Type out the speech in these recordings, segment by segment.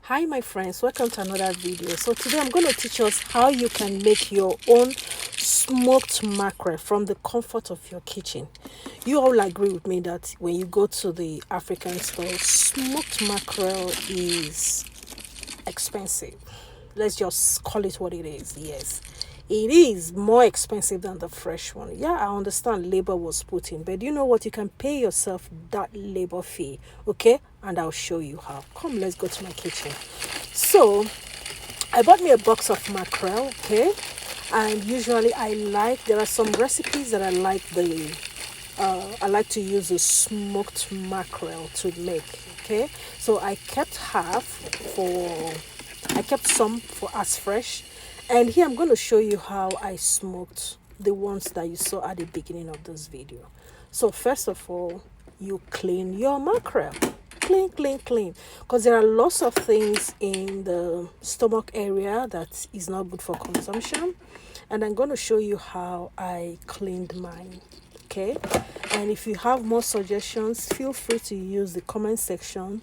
Hi my friends, welcome to another video. So today I'm going to teach us how you can make your own smoked mackerel from the comfort of your kitchen. You all agree with me that when you go to the African store, smoked mackerel is expensive. Let's just call it what it is. Yes, it is more expensive than the fresh one. Yeah, I understand labor was put in, but you know what? You can pay yourself that labor fee, okay? And I'll show you how. Come, let's go to my kitchen. So I bought me a box of mackerel, okay? And usually there are some recipes that I like to use a smoked mackerel to make. Okay, so I kept some for as fresh, and here I'm going to show you how I smoked the ones that you saw at the beginning of this video. So first of all, you clean your mackerel. Clean, because there are lots of things in the stomach area that is not good for consumption, and I'm going to show you how I cleaned mine. Okay, and if you have more suggestions, feel free to use the comment section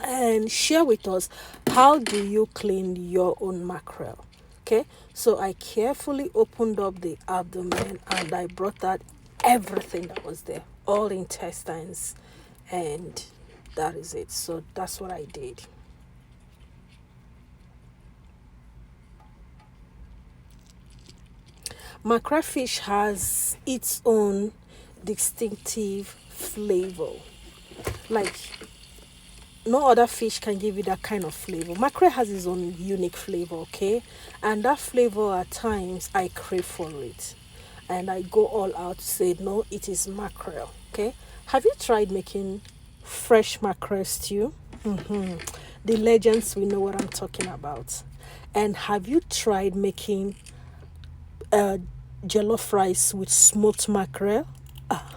and share with us how do you clean your own mackerel. Okay, so I carefully opened up the abdomen and I brought out everything that was there, all intestines, and that is it. So that's what I did. Mackerel fish has its own distinctive flavor. Like no other fish can give you that kind of flavor. Mackerel has its own unique flavor, okay? And that flavor at times I crave for it. And I go all out to say, no, it is mackerel, okay? Have you tried making fresh mackerel stew? The legends will know what I'm talking about. And have you tried making jollof rice with smoked mackerel?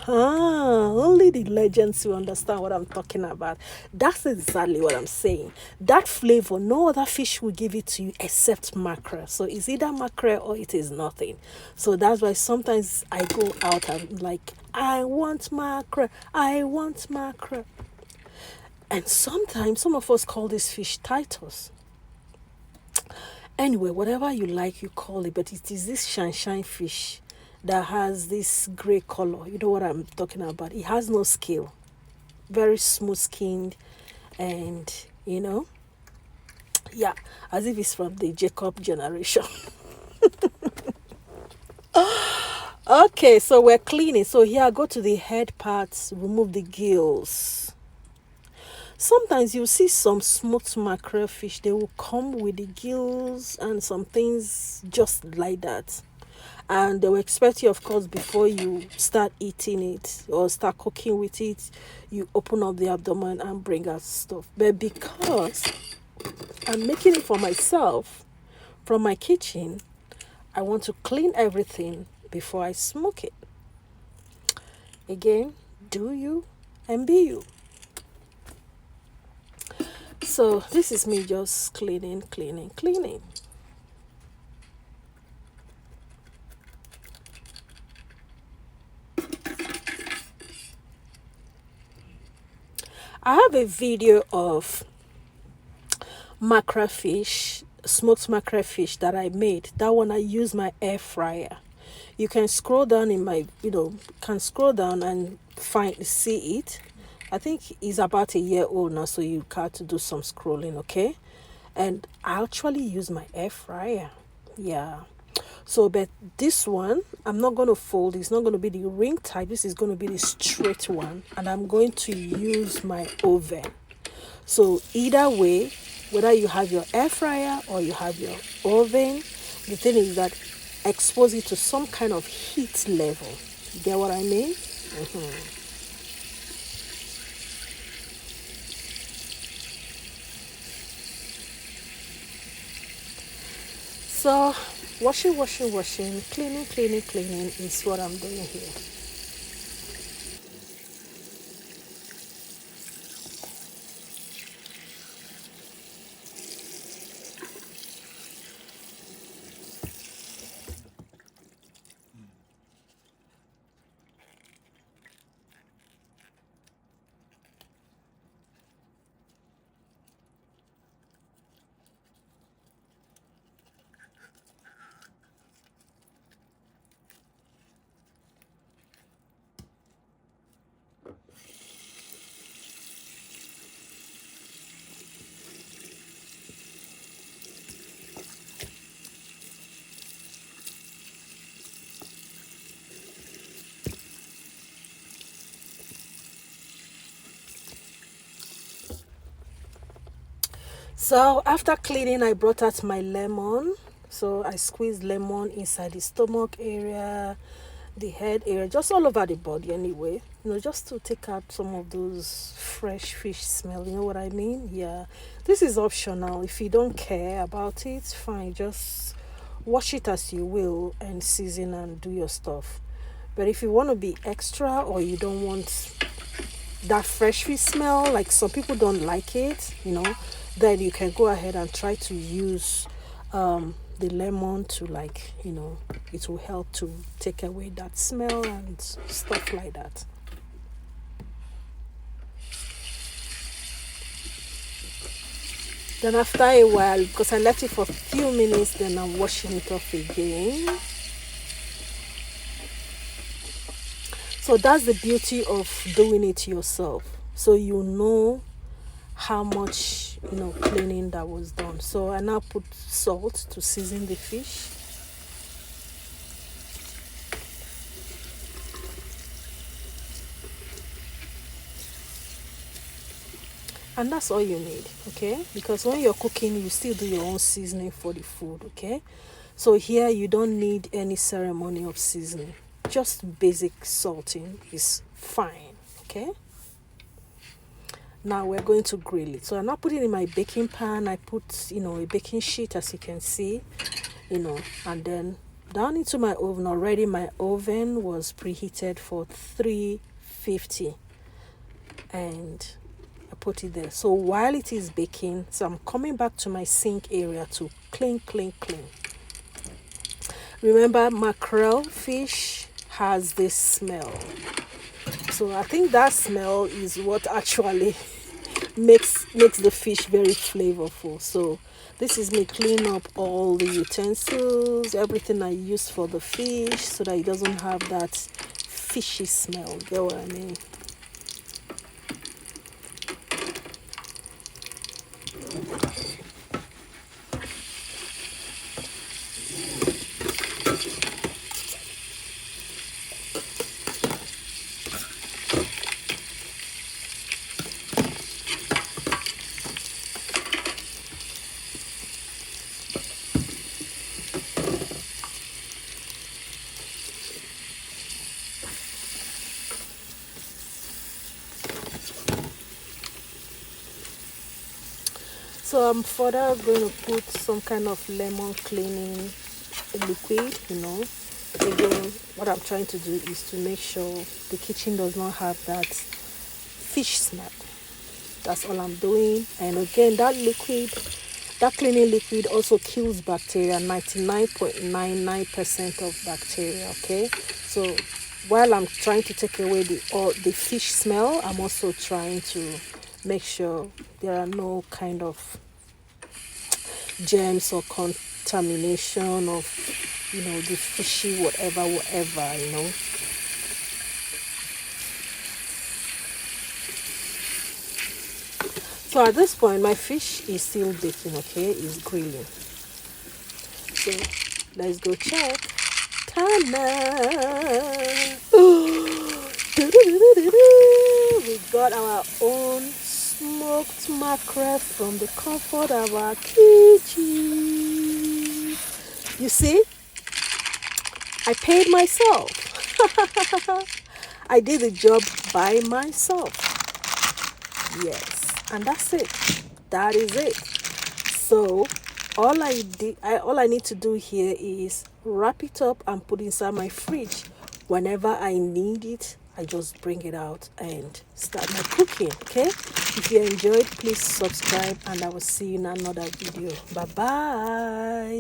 Only the legends will understand what I'm talking about. That's exactly what I'm saying. That flavor, no other fish will give it to you except mackerel. So it's either mackerel or it is nothing. So that's why sometimes I go out and like, I want mackerel. And sometimes some of us call this fish Titus. Anyway, whatever you like, you call it, but it is this shine fish that has this gray color. You know what I'm talking about? It has no scale, very smooth skinned, and yeah, as if it's from the Jacob generation. Okay, so we're cleaning. So here, go to the head parts, remove the gills. Sometimes you see some smoked mackerel fish, they will come with the gills and some things just like that. And they will expect you, of course, before you start eating it or start cooking with it, you open up the abdomen and bring out stuff. But because I'm making it for myself from my kitchen, I want to clean everything before I smoke it. Again, do you and be you. So this is me just cleaning. I have a video of mackerel fish, smoked mackerel fish that I made. That one I use my air fryer. You can scroll down in my, can scroll down and see it. I think it's about a year old now, so you got to do some scrolling, okay? And I actually use my air fryer. Yeah. So, but this one, I'm not going to fold. It's not going to be the ring type. This is going to be the straight one. And I'm going to use my oven. So either way, whether you have your air fryer or you have your oven, the thing is that expose it to some kind of heat level. You get what I mean? So washing, cleaning is what I'm doing here. So after cleaning, I brought out my lemon. So I squeezed lemon inside the stomach area, the head area, just all over the body anyway. Just to take out some of those fresh fish smell. You know what I mean? Yeah. This is optional. If you don't care about it, fine. Just wash it as you will and season and do your stuff. But if you want to be extra or you don't want that fresh fish smell, like some people don't like it, then you can go ahead and try to use the lemon to it will help to take away that smell and stuff like that. Then after a while, because I left it for a few minutes, then I'm washing it off again. So that's the beauty of doing it yourself. So you know how much cleaning that was done. So I now put salt to season the fish. And that's all you need, okay? Because when you're cooking, you still do your own seasoning for the food, okay? So here you don't need any ceremony of seasoning. Just basic salting is fine, okay? Now we're going to grill it. So I'm not putting it in my baking pan. I put, a baking sheet, as you can see, and then down into my oven. Already my oven was preheated for 350, and I put it there. So while it is baking, so I'm coming back to my sink area to clean. Remember, mackerel fish has this smell. So I think that smell is what actually makes the fish very flavorful. So this is me cleaning up all the utensils, everything I used for the fish, so that it doesn't have that fishy smell. Get what I mean? So I'm further going to put some kind of lemon cleaning liquid, Again, what I'm trying to do is to make sure the kitchen does not have that fish smell. That's all I'm doing. And again, that cleaning liquid also kills bacteria, 99.99% of bacteria, okay? So while I'm trying to take away the fish smell, I'm also trying to make sure there are no kind of germs or contamination of the fishy whatever. So at this point my fish is still baking, okay? It's grilling. So let's go check. Ta-da! We got our own smoked mackerel from the comfort of our kitchen. You see, I paid myself. I did the job by myself. Yes, and that's it. That is it. So all I need to do here is wrap it up and put it inside my fridge. Whenever I need it, I just bring it out and start my cooking, okay? If you enjoyed, please subscribe, and I will see you in another video. Bye-bye.